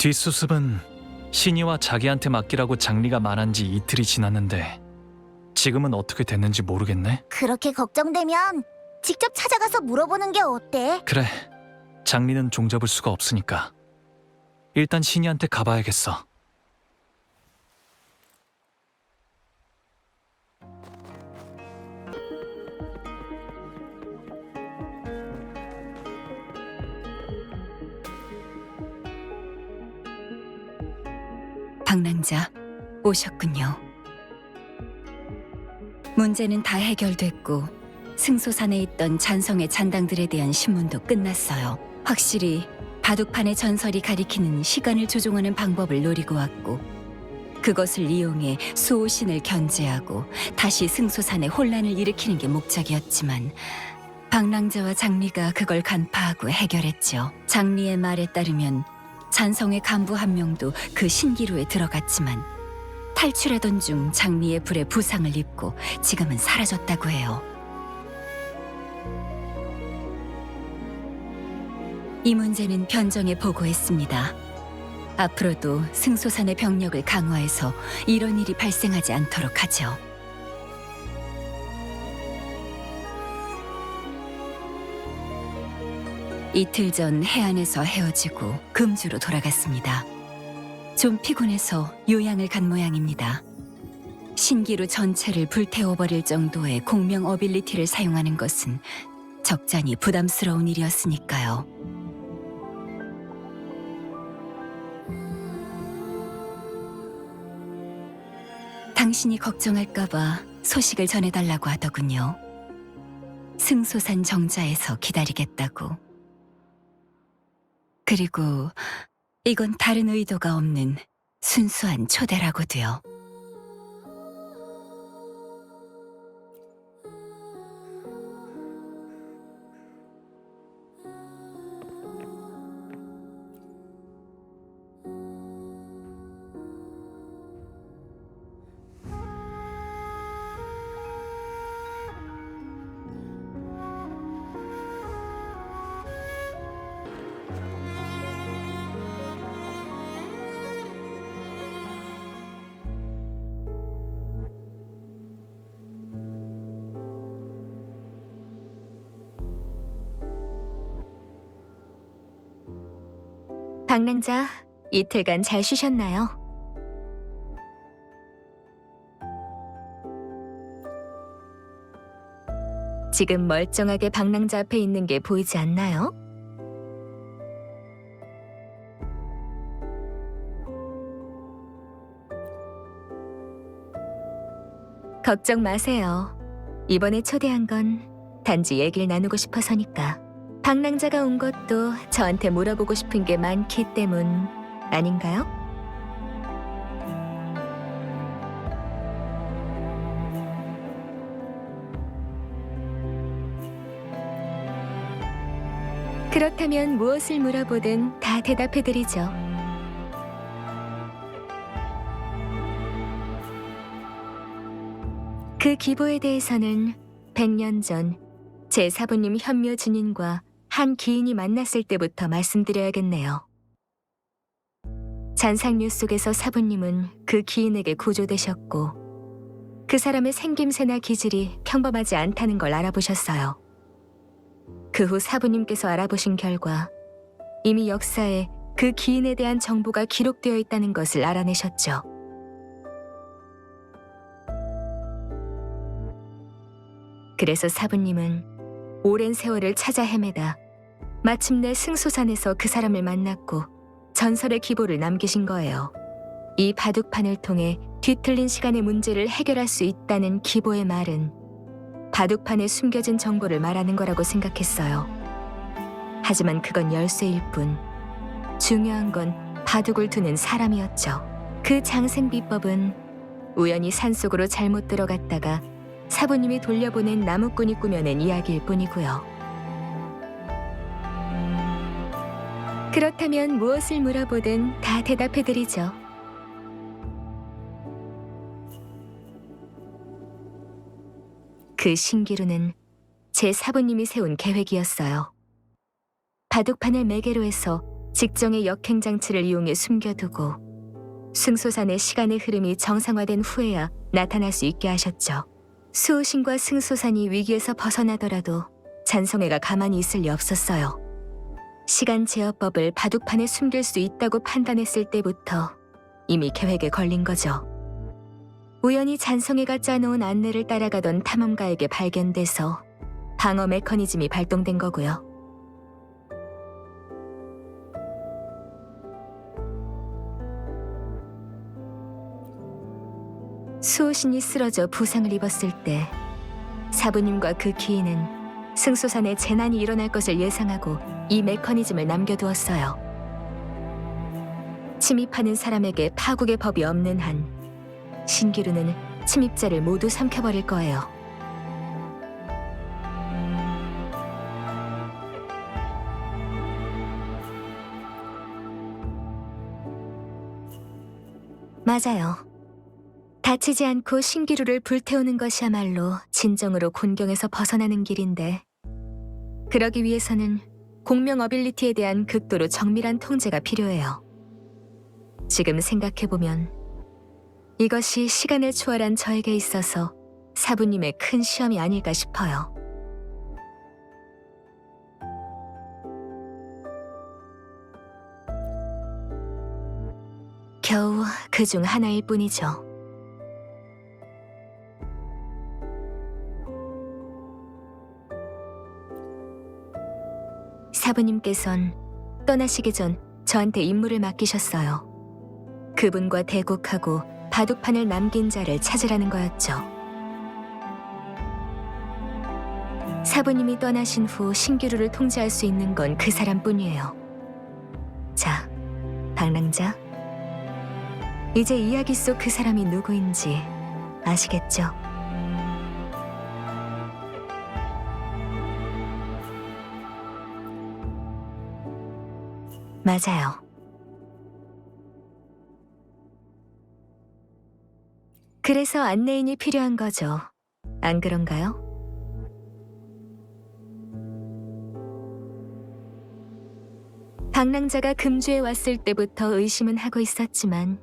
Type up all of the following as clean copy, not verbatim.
뒷수습은 신이와 자기한테 맡기라고 장리가 말한 지 이틀이 지났는데 지금은 어떻게 됐는지 모르겠네. 그렇게 걱정되면 직접 찾아가서 물어보는 게 어때? 그래, 장리는 종잡을 수가 없으니까 일단 신이한테 가봐야겠어. 방랑자, 오셨군요. 문제는 다 해결됐고 승소산에 있던 잔성의 잔당들에 대한 신문도 끝났어요. 확실히 바둑판의 전설이 가리키는 시간을 조종하는 방법을 노리고 왔고 그것을 이용해 수호신을 견제하고 다시 승소산에 혼란을 일으키는 게 목적이었지만 방랑자와 장리가 그걸 간파하고 해결했죠. 장리의 말에 따르면 잔성의 간부 한 명도 그 신기루에 들어갔지만 탈출하던 중 장리의 불에 부상을 입고 지금은 사라졌다고 해요. 이 문제는 변정에 보고했습니다. 앞으로도 승소산의 병력을 강화해서 이런 일이 발생하지 않도록 하죠. 이틀 전 해안에서 헤어지고 금주로 돌아갔습니다. 좀 피곤해서 요양을 간 모양입니다. 신기루 전체를 불태워버릴 정도의 공명 어빌리티를 사용하는 것은 적잖이 부담스러운 일이었으니까요. 당신이 걱정할까봐 소식을 전해달라고 하더군요. 승소산 정자에서 기다리겠다고. 그리고 이건 다른 의도가 없는 순수한 초대라고도요. 방랑자, 이틀간 잘 쉬셨나요? 지금 멀쩡하게 방랑자 앞에 있는 게 보이지 않나요? 걱정 마세요. 이번에 초대한 건 단지 얘기를 나누고 싶어서니까. 방랑자가 온 것도 저한테 물어보고 싶은 게 많기 때문 아닌가요? 그렇다면 무엇을 물어보든 다 대답해드리죠. 그 기보에 대해서는 100년 전 제 사부님 현묘 진인과 한 기인이 만났을 때부터 말씀드려야겠네요. 잔상묘 속에서 사부님은 그 기인에게 구조되셨고 그 사람의 생김새나 기질이 평범하지 않다는 걸 알아보셨어요. 그 후 사부님께서 알아보신 결과 이미 역사에 그 기인에 대한 정보가 기록되어 있다는 것을 알아내셨죠. 그래서 사부님은 오랜 세월을 찾아 헤매다 마침내 승소산에서 그 사람을 만났고 전설의 기보를 남기신 거예요. 이 바둑판을 통해 뒤틀린 시간의 문제를 해결할 수 있다는 기보의 말은 바둑판에 숨겨진 정보를 말하는 거라고 생각했어요. 하지만 그건 열쇠일 뿐 중요한 건 바둑을 두는 사람이었죠. 그 장생 비법은 우연히 산속으로 잘못 들어갔다가 사부님이 돌려보낸 나무꾼이 꾸며낸 이야기일 뿐이고요. 그렇다면 무엇을 물어보든 다 대답해드리죠. 그 신기루는 제 사부님이 세운 계획이었어요. 바둑판을 매개로 해서 직정의 역행 장치를 이용해 숨겨두고 승소산의 시간의 흐름이 정상화된 후에야 나타날 수 있게 하셨죠. 수호신과 승소산이 위기에서 벗어나더라도 잔성애가 가만히 있을 리 없었어요. 시간 제어법을 바둑판에 숨길 수 있다고 판단했을 때부터 이미 계획에 걸린 거죠. 우연히 잔성애가 짜놓은 안내를 따라가던 탐험가에게 발견돼서 방어 메커니즘이 발동된 거고요. 수호신이 쓰러져 부상을 입었을 때 사부님과 그 기인은 승소산에 재난이 일어날 것을 예상하고 이 메커니즘을 남겨두었어요. 침입하는 사람에게 파국의 법이 없는 한 신기루는 침입자를 모두 삼켜버릴 거예요. 맞아요. 다치지 않고 신기루를 불태우는 것이야말로 진정으로 곤경에서 벗어나는 길인데, 그러기 위해서는 공명 어빌리티에 대한 극도로 정밀한 통제가 필요해요. 지금 생각해보면 이것이 시간을 초월한 저에게 있어서 사부님의 큰 시험이 아닐까 싶어요. 겨우 그 중 하나일 뿐이죠. 사부님께선 떠나시기 전 저한테 임무를 맡기셨어요. 그분과 대국하고 바둑판을 남긴 자를 찾으라는 거였죠. 사부님이 떠나신 후 신기루를 통제할 수 있는 건 그 사람뿐이에요. 자, 방랑자. 이제 이야기 속 그 사람이 누구인지 아시겠죠? 맞아요. 그래서 안내인이 필요한 거죠. 안 그런가요? 방랑자가 금주에 왔을 때부터 의심은 하고 있었지만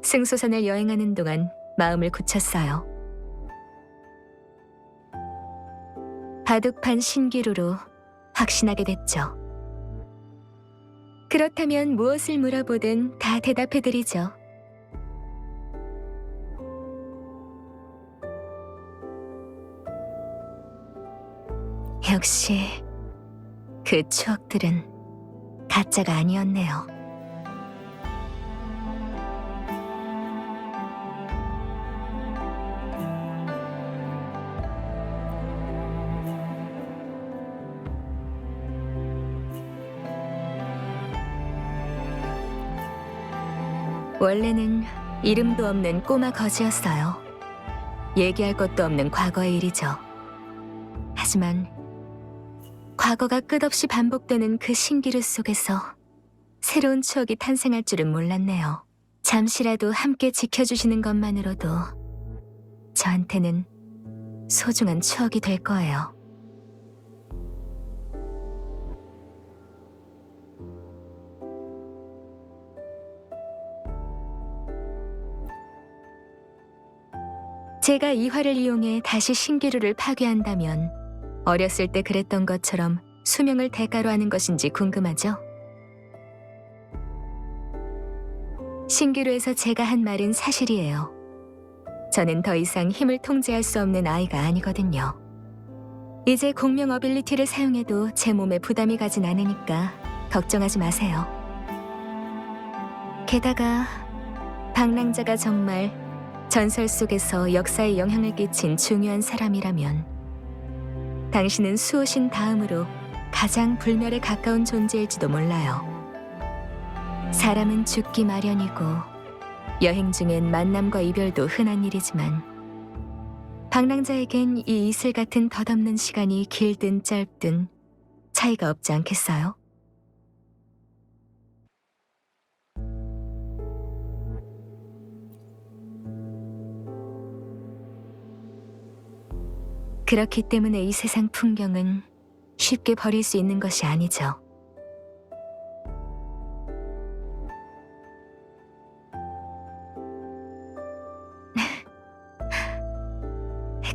승소산을 여행하는 동안 마음을 굳혔어요. 바둑판 신기루로 확신하게 됐죠. 그렇다면 무엇을 물어보든 다 대답해드리죠. 역시 그 추억들은 가짜가 아니었네요. 원래는 이름도 없는 꼬마 거지였어요. 얘기할 것도 없는 과거의 일이죠. 하지만 과거가 끝없이 반복되는 그 신기루 속에서 새로운 추억이 탄생할 줄은 몰랐네요. 잠시라도 함께 지켜주시는 것만으로도 저한테는 소중한 추억이 될 거예요. 제가 이 활을 이용해 다시 신기루를 파괴한다면 어렸을 때 그랬던 것처럼 수명을 대가로 하는 것인지 궁금하죠? 신기루에서 제가 한 말은 사실이에요. 저는 더 이상 힘을 통제할 수 없는 아이가 아니거든요. 이제 공명 어빌리티를 사용해도 제 몸에 부담이 가진 않으니까 걱정하지 마세요. 게다가 방랑자가 정말 전설 속에서 역사에 영향을 끼친 중요한 사람이라면 당신은 수호신 다음으로 가장 불멸에 가까운 존재일지도 몰라요. 사람은 죽기 마련이고 여행 중엔 만남과 이별도 흔한 일이지만 방랑자에겐 이 이슬 같은 덧없는 시간이 길든 짧든 차이가 없지 않겠어요? 그렇기 때문에 이 세상 풍경은 쉽게 버릴 수 있는 것이 아니죠.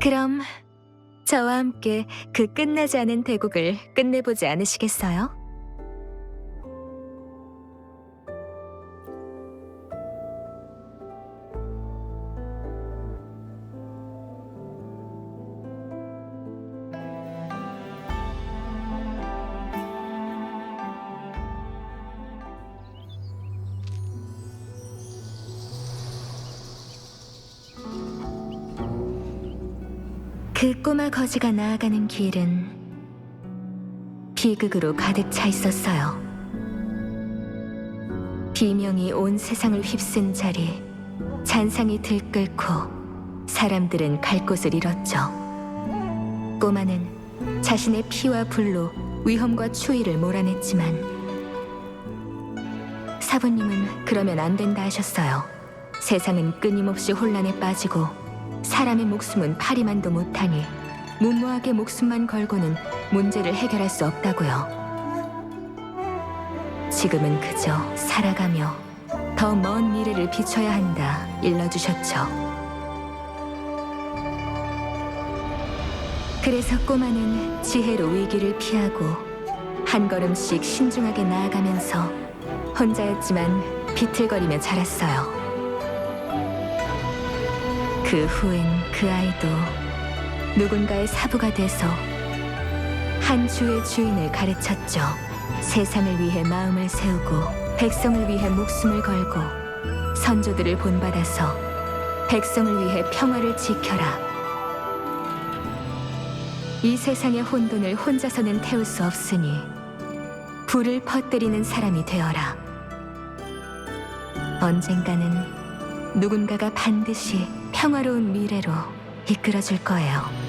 그럼 저와 함께 그 끝나지 않은 대국을 끝내보지 않으시겠어요? 그 꼬마 거지가 나아가는 길은 비극으로 가득 차 있었어요. 비명이 온 세상을 휩쓴 자리, 잔상이 들끓고 사람들은 갈 곳을 잃었죠. 꼬마는 자신의 피와 불로 위험과 추위를 몰아냈지만 사부님은 그러면 안 된다 하셨어요. 세상은 끊임없이 혼란에 빠지고 사람의 목숨은 파리만도 못하니 무모하게 목숨만 걸고는 문제를 해결할 수 없다고요. 지금은 그저 살아가며 더 먼 미래를 비춰야 한다 일러주셨죠. 그래서 꼬마는 지혜로 위기를 피하고 한 걸음씩 신중하게 나아가면서 혼자였지만 비틀거리며 자랐어요. 그 후엔 그 아이도 누군가의 사부가 돼서 한 주의 주인을 가르쳤죠. 세상을 위해 마음을 세우고 백성을 위해 목숨을 걸고 선조들을 본받아서 백성을 위해 평화를 지켜라. 이 세상의 혼돈을 혼자서는 태울 수 없으니 불을 퍼뜨리는 사람이 되어라. 언젠가는 누군가가 반드시 평화로운 미래로 이끌어줄 거예요.